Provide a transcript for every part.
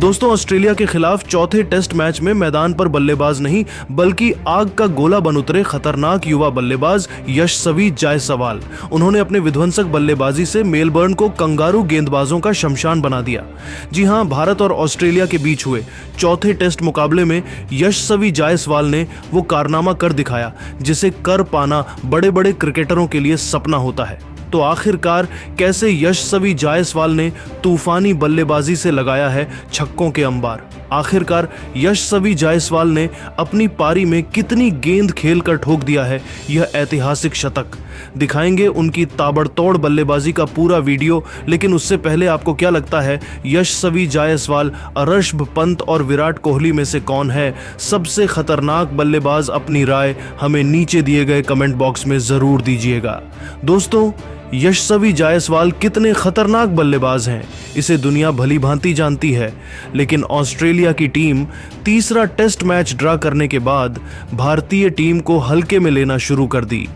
दोस्तों, ऑस्ट्रेलिया के खिलाफ चौथे टेस्ट मैच में मैदान पर बल्लेबाज नहीं बल्कि आग का गोला बन उतरे खतरनाक युवा बल्लेबाज यशस्वी जायसवाल। उन्होंने अपने विध्वंसक बल्लेबाजी से मेलबर्न को कंगारू गेंदबाजों का शमशान बना दिया। जी हां, भारत और ऑस्ट्रेलिया के बीच हुए चौथे टेस्ट मुकाबले में यशस्वी जायसवाल ने वो कारनामा कर दिखाया जिसे कर पाना बड़े बड़े क्रिकेटरों के लिए सपना होता है। तो आखिरकार कैसे यशस्वी जायसवाल ने तूफानी बल्लेबाजी से लगाया है छक्कों के अंबार। आखिरकार यशस्वी जायसवाल ने अपनी पारी में कितनी गेंद खेलकर ठोक दिया है यह ऐतिहासिक शतक। दिखाएंगे उनकी ताबड़तोड़ बल्लेबाजी का पूरा वीडियो, लेकिन उससे पहले आपको क्या लगता है यशस्वी जायसवाल, ऋषभ पंत और विराट कोहली में से कौन है सबसे खतरनाक बल्लेबाज? अपनी राय हमें नीचे दिए गए कमेंट बॉक्स में जरूर दीजिएगा। दोस्तों, यशस्वी जायसवाल कितने खतरनाक बल्लेबाज हैं इसे दुनिया भली भांति जानती है, लेकिन ऑस्ट्रेलिया की टीम तीसरा टेस्ट मैच ड्रा करने के बाद भारतीय टीम को हल्के में लेना शुरू कर दी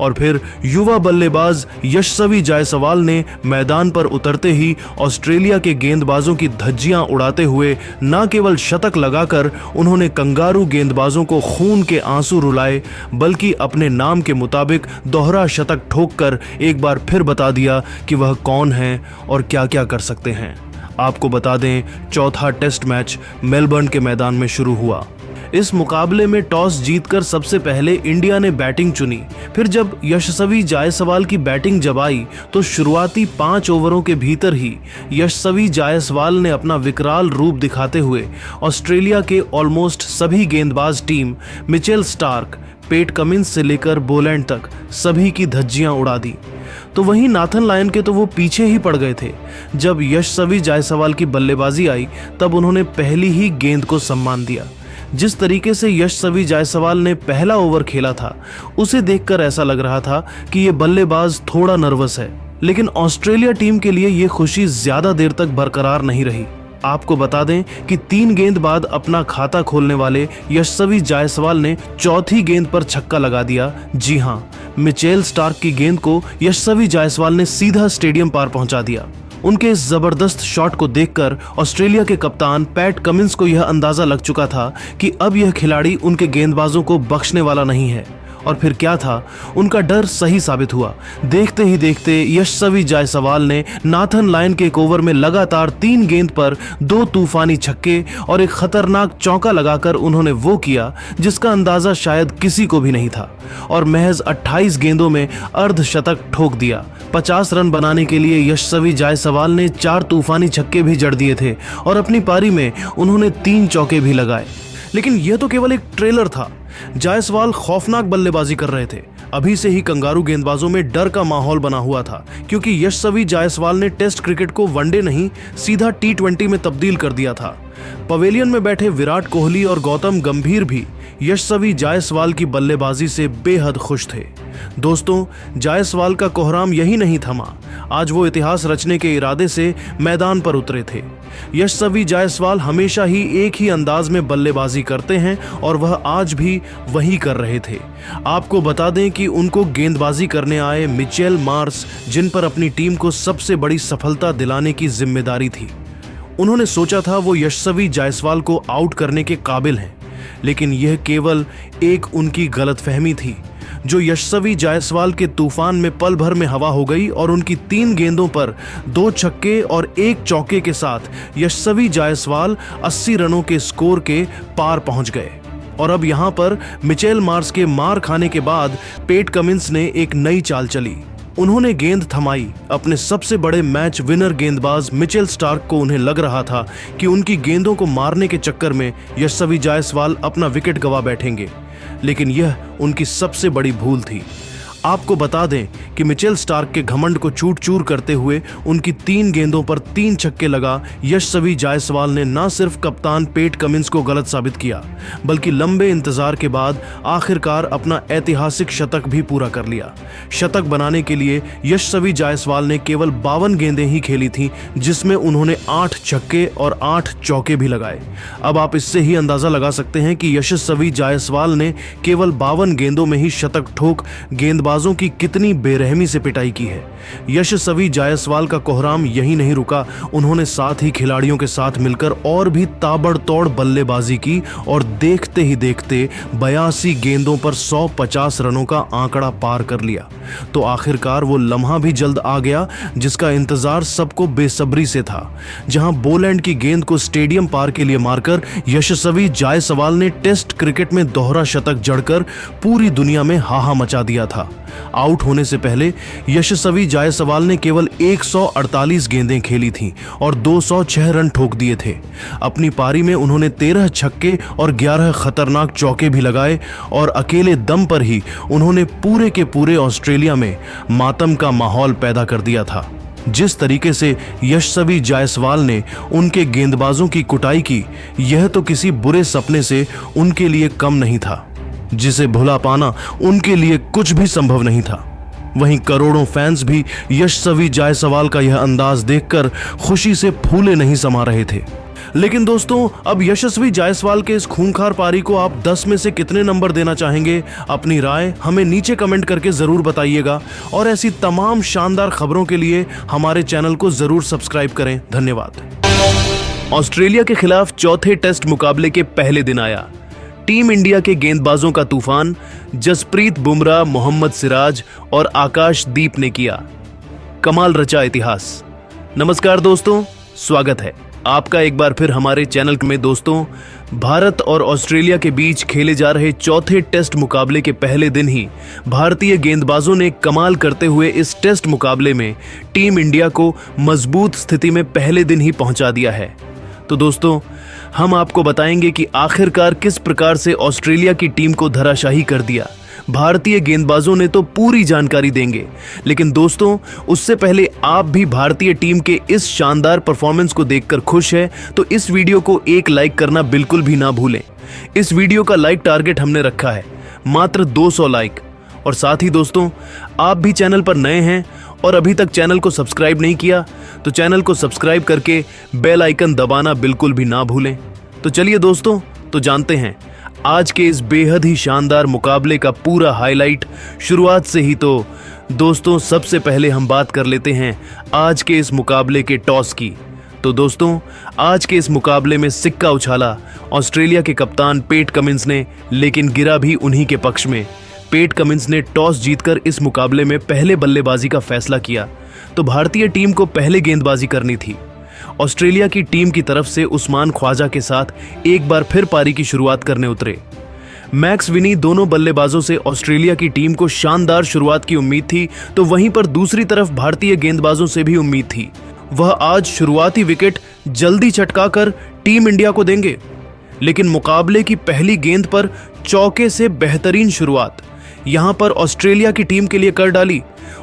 और फिर युवा बल्लेबाज यशस्वी जायसवाल ने मैदान पर उतरते ही ऑस्ट्रेलिया के गेंदबाजों की धज्जियां उड़ाते हुए न केवल शतक लगाकर उन्होंने कंगारू गेंदबाजों को खून के आंसू रुलाए, बल्कि अपने नाम के मुताबिक दोहरा शतक ठोककर एक बार फिर बता दिया कि वह कौन है और क्या क्या कर सकते हैं। आपको बता दें, चौथा टेस्ट मैच मेलबर्न के मैदान में शुरू हुआ। इस मुकाबले में टॉस जीतकर सबसे पहले इंडिया ने बैटिंग चुनी। फिर जब यशस्वी जायसवाल की बैटिंग जब आई तो शुरुआती 5 ओवरों के भीतर ही यशस्वी जायसवाल ने अपना विकराल रूप दिखाते हुए ऑस्ट्रेलिया के ऑलमोस्ट सभी गेंदबाज team Mitchell Starc, Pat Cummins से लेकर बोलैंड तक सभी की धज्जियां उड़ा दी। तो वहीं नाथन लायन के तो वो पीछे ही पड़ गए थे। जब यशस्वी जायसवाल की बल्लेबाजी आई तब उन्होंने पहली ही गेंद को सम्मान दिया। जिस तरीके से यशस्वी जायसवाल ने पहला ओवर खेला था उसे देखकर ऐसा लग रहा था कि ये बल्लेबाज थोड़ा नर्वस है, लेकिन ऑस्ट्रेलिया टीम के लिए ये खुशी ज्यादा देर तक बरकरार नहीं रही। आपको बता दें कि 3 गेंद बाद अपना खाता खोलने वाले यशस्वी जायसवाल ने चौथी गेंद पर छक्का लगा दिया। जी हां, मिचेल स्टार्क की गेंद को यशस्वी जायसवाल ने सीधा स्टेडियम पार पहुंचा दिया। उनके इस जबरदस्त शॉट को देखकर ऑस्ट्रेलिया के कप्तान पैट कमिंस को यह अंदाजा लग चुका था कि अब यह खिलाड़ी उनके गेंदबाजों को बख्शने वाला नहीं है। और फिर क्या था, उनका डर सही साबित हुआ। देखते ही देखते यशस्वी जायसवाल ने नाथन लायन के एक ओवर में लगातार 3 गेंद पर 2 तूफानी छक्के और एक खतरनाक चौका लगाकर उन्होंने वो किया जिसका अंदाजा शायद किसी को भी नहीं था, और महज 28 गेंदों में अर्धशतक ठोक दिया। 50 रन बनाने के लिए यशस्वी जायसवाल ने 4 तूफानी छक्के भी जड़ दिए थे और अपनी पारी में उन्होंने 3 चौके भी लगाए। लेकिन यह तो केवल एक ट्रेलर था। जायसवाल खौफनाक बल्लेबाजी कर रहे थे। अभी से ही कंगारू गेंदबाजों में डर का माहौल बना हुआ था, क्योंकि यशस्वी जायसवाल ने टेस्ट क्रिकेट को वनडे नहीं सीधा T20 में तब्दील कर दिया था। पवेलियन में बैठे विराट कोहली और गौतम गंभीर भी यशस्वी जायसवाल की बल्लेबाजी से बेहद खुश थे। दोस्तों, जायसवाल का कोहराम यही नहीं थमा। आज वो इतिहास रचने के इरादे से मैदान पर उतरे थे। यशस्वी जायसवाल हमेशा ही एक ही अंदाज में बल्लेबाजी करते हैं और वह आज भी वही कर रहे थे। आपको बता दें कि उनको गेंदबाजी करने आए मिचेल मार्श, जिन पर अपनी टीम को सबसे बड़ी सफलता दिलाने की जिम्मेदारी थी, उन्होंने सोचा था वो यशस्वी जायसवाल को आउट करने के काबिल हैं, लेकिन यह केवल एक उनकी गलतफहमी थी जो यशस्वी जायसवाल के तूफान में पल भर में हवा हो गई और उनकी 3 गेंदों पर 2 छक्के और 1 चौके के साथ यशस्वी जायसवाल 80 रनों के स्कोर के पार पहुंच गए। और अब यहां पर मिचेल मार्श के मार खाने के बाद पेट कमिंस ने एक नई चाल चली। उन्होंने गेंद थमाई। अपने सबसे बड़े मैच विनर गेंदबाज मिचेल स्टार्क को उन्हें लग रहा था कि उनकी गेंदों को मारने के चक्कर में यशस्वी जायसवाल अपना विकेट गंवा बैठेंगे, लेकिन यह उनकी सबसे बड़ी भूल थी। आपको बता दें कि मिचेल स्टार्क के घमंड को चूर चूर करते हुए उनकी 3 गेंदों पर 3 छक्के लगा यशस्वी जायसवाल ने न सिर्फ कप्तान पेट कमिंस को गलत साबित किया, बल्कि लंबे इंतजार के बाद आखिरकार अपना ऐतिहासिक शतक भी पूरा कर लिया। शतक बनाने के लिए यशस्वी जायसवाल ने केवल 52 गेंदें ही खेली थीं, जिसमें उन्होंने 8 छक्के और 8 चौके भी लगाए। अब आप इससे ही अंदाजा लगा सकते हैं कि यशस्वी जायसवाल ने केवल 52 गेंदों में ही शतक ठोक गेंदबाजी गेंदबाजों की कितनी बेरहमी से पिटाई की है। यशस्वी जायसवाल का कोहराम यही नहीं रुका, उन्होंने साथ ही खिलाड़ियों के साथ मिलकर और भी ताबड़तोड़ बल्लेबाजी की और देखते ही देखते 82 गेंदों पर 150 रनों का आंकड़ा पार कर लिया। तो आखिरकार वो लम्हा भी जल्द आ गया जिसका इंतजार सबको बेसब्री से था, जहां बोलैंड की गेंद को स्टेडियम पार के लिए मारकर यशस्वी जायसवाल ने टेस्ट क्रिकेट में दोहरा शतक जड़कर पूरी दुनिया में हाहा मचा दिया था। आउट होने से पहले यशस्वी जायसवाल ने केवल 148 गेंदें खेली थीं और 206 रन ठोक दिए थे। अपनी पारी में उन्होंने 13 छक्के और 11 खतरनाक चौके भी लगाए और अकेले दम पर ही उन्होंने पूरे के पूरे ऑस्ट्रेलिया में मातम का माहौल पैदा कर दिया था। जिस तरीके से यशस्वी जायसवाल ने उनके गेंदबाजों की कुटाई की, यह तो किसी बुरे सपने से उनके लिए कम नहीं था, जिसे भुला पाना उनके लिए कुछ भी संभव नहीं था। वहीं करोड़ों फैंस भी यशस्वी जायसवाल का यह अंदाज देखकर खुशी से फूले नहीं समा रहे थे। लेकिन दोस्तों, अब यशस्वी जायसवाल के इस खूंखार पारी को आप 10 में से कितने नंबर देना चाहेंगे? अपनी राय हमें नीचे कमेंट करके जरूर बताइएगा और ऐसी तमाम शानदार खबरों के लिए हमारे चैनल को जरूर सब्सक्राइब करें। धन्यवाद। ऑस्ट्रेलिया के खिलाफ चौथे टेस्ट मुकाबले के पहले दिन आया। टीम इंडिया के गेंदबाजों का तूफान जसप्रीत बुमराह, मोहम्मद सिराज और आकाशदीप ने किया कमाल रचा इतिहास। नमस्कार दोस्तों, स्वागत है आपका एक बार फिर हमारे चैनल में। दोस्तों, भारत और ऑस्ट्रेलिया के बीच खेले जा रहे चौथे टेस्ट मुकाबले के पहले दिन ही भारतीय गेंदबाजों ने कमाल करते हुए इस टेस्ट मुकाबले में टीम इंडिया को मजबूत स्थिति में पहले दिन ही पहुंचा दिया है। तो दोस्तों, हम आपको बताएंगे कि आखिरकार किस प्रकार से ऑस्ट्रेलिया की टीम को धराशाही कर दिया भारतीय गेंदबाजों ने, तो पूरी जानकारी देंगे। लेकिन दोस्तों, उससे पहले आप भी भारतीय टीम के इस शानदार परफॉर्मेंस को देखकर खुश है तो इस वीडियो को एक लाइक करना बिल्कुल भी ना भूलें। इस वीडियो का लाइक टारगेट हमने रखा है मात्र 200 लाइक। और साथ ही दोस्तों, आप भी चैनल पर नए हैं और अभी तक चैनल को सब्सक्राइब नहीं किया तो चैनल को सब्सक्राइब करके बेल आइकन दबाना बिल्कुल भी ना भूलें। तो चलिए दोस्तों, तो जानते हैं आज के इस बेहद ही शानदार मुकाबले का पूरा हाईलाइट। शुरुआत से ही तो दोस्तों, सबसे पहले हम बात कर लेते हैं आज के इस मुकाबले के टॉस की। तो दोस्तों, आज के इस मुकाबले में सिक्का उछाला ऑस्ट्रेलिया के कप्तान पेट कमिंस ने, लेकिन गिरा भी उन्हीं के पक्ष में। पेट कमिंस ने टॉस जीतकर इस मुकाबले में पहले बल्लेबाजी का फैसला किया तो भारतीय टीम को पहले गेंदबाजी करनी थी। ऑस्ट्रेलिया की टीम की तरफ से उस्मान ख्वाजा के साथ एक बार फिर पारी की शुरुआत करने उतरे। मैक्स विनी दोनों बल्लेबाजों से ऑस्ट्रेलिया की टीम को शानदार शुरुआत की उम्मीद थी, तो वहीं पर दूसरी तरफ भारतीय गेंदबाजों से भी उम्मीद थी वह आज शुरुआती विकेट जल्दी चटकाकर टीम इंडिया को देंगे। लेकिन मुकाबले की पहली गेंद पर चौके से बेहतरीन शुरुआत यहां पर ऑस्ट्रेलिया की टीम के लिए कर डाली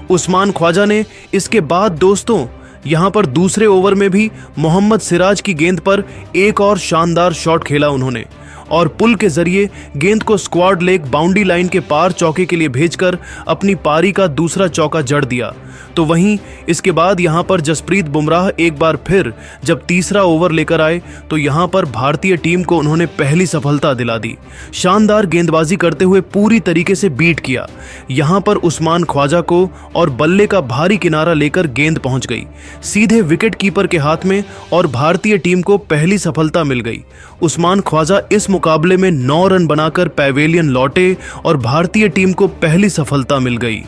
उस्मान ख्वाजा ने। इसके बाद दोस्तों, यहां पर दूसरे ओवर में भी मोहम्मद सिराज की गेंद पर एक और शानदार शॉट खेला उन्होंने और पुल के जरिए गेंद को स्क्वाड लेग बाउंड्री लाइन के पार चौके के लिए भेजकर अपनी पारी का दूसरा चौका जड़ दिया। तो वहीं इसके बाद यहां पर जसप्रीत बुमराह एक बार फिर जब तीसरा ओवर लेकर आए तो यहां पर भारतीय टीम को उन्होंने पहली सफलता दिला दी। शानदार गेंदबाजी करते हुए पूरी तरीके से बीट किया यहां पर उस्मान ख्वाजा को और बल्ले का भारी किनारा लेकर गेंद पहुंच गई सीधे विकेट कीपर के हाथ में और भारतीय टीम को पहली सफलता मिल गई। उस्मान ख्वाजा इस मुकाबले में 9 रन बनाकर पैवेलियन लौटे और भारतीय टीम को पहली सफलता मिल गई।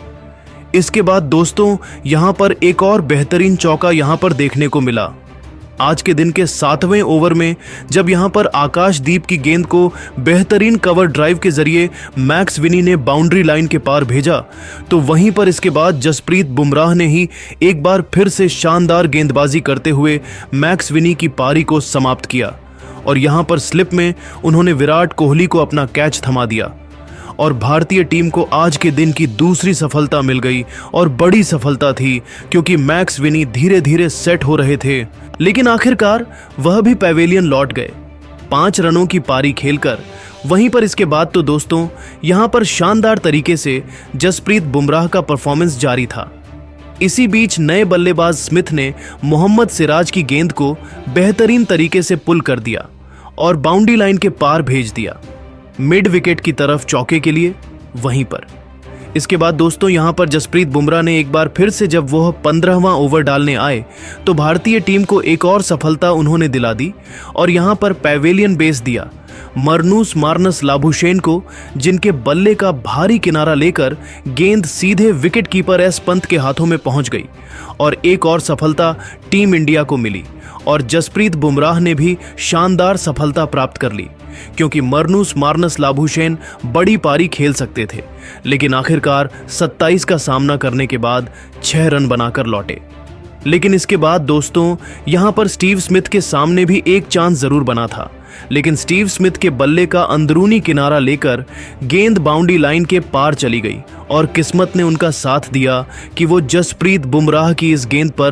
इसके बाद दोस्तों, यहां पर एक और बेहतरीन चौका यहां पर देखने को मिला आज के दिन के 7वें ओवर में, जब यहां पर आकाशदीप की गेंद को बेहतरीन कवर ड्राइव के जरिए मैक्स विनी ने बाउंड्री लाइन के पार भेजा। तो वहीं पर इसके बाद जसप्रीत बुमराह ने ही एक बार फिर से शानदार गेंदबाजी करते हुए मैक्स विनी की पारी को समाप्त किया और यहां पर स्लिप में उन्होंने विराट कोहली को अपना कैच थमा दिया और भारतीय टीम को आज के दिन की दूसरी सफलता मिल गई और बड़ी सफलता थी क्योंकि मैक्स विनी धीरे धीरे सेट हो रहे थे। लेकिन आखिरकार वह भी पैवेलियन लौट गए 5 रनों की पारी खेलकर। वहीं पर इसके बाद तो दोस्तों, यहां पर शानदार तरीके से जसप्रीत बुमराह का परफॉर्मेंस जारी था। इसी बीच नए बल्लेबाज स्मिथ ने मोहम्मद सिराज की गेंद को बेहतरीन तरीके से पुल कर दिया और बाउंड्री लाइन के पार भेज दिया मिड विकेट की तरफ चौके के लिए। वहीं पर इसके बाद दोस्तों यहाँ पर जसप्रीत बुमराह ने एक बार फिर से जब वह 15वां ओवर डालने आए तो भारतीय टीम को एक और सफलता उन्होंने दिला दी और यहाँ पर पैवेलियन बेस दिया मरनूस मार्नस लाबुशेन को, जिनके बल्ले का भारी किनारा लेकर गेंद सीधे विकेट कीपर एस पंत के हाथों में पहुंच गई और एक और सफलता टीम इंडिया को मिली और जसप्रीत बुमराह ने भी शानदार सफलता प्राप्त कर ली क्योंकि मरनूस मार्नस लाबुशेन बड़ी पारी खेल सकते थे, लेकिन आखिरकार 27 का सामना करने के बाद 6 रन बनाकर लौटे। लेकिन इसके बाद दोस्तों यहां पर स्टीव स्मिथ के सामने भी एक चांस जरूर बना था, लेकिन स्टीव स्मिथ के बल्ले का अंदरूनी किनारा लेकर गेंद बाउंड्री लाइन के पार चली गई और किस्मत ने उनका साथ दिया कि वो जसप्रीत बुमराह की इस गेंद पर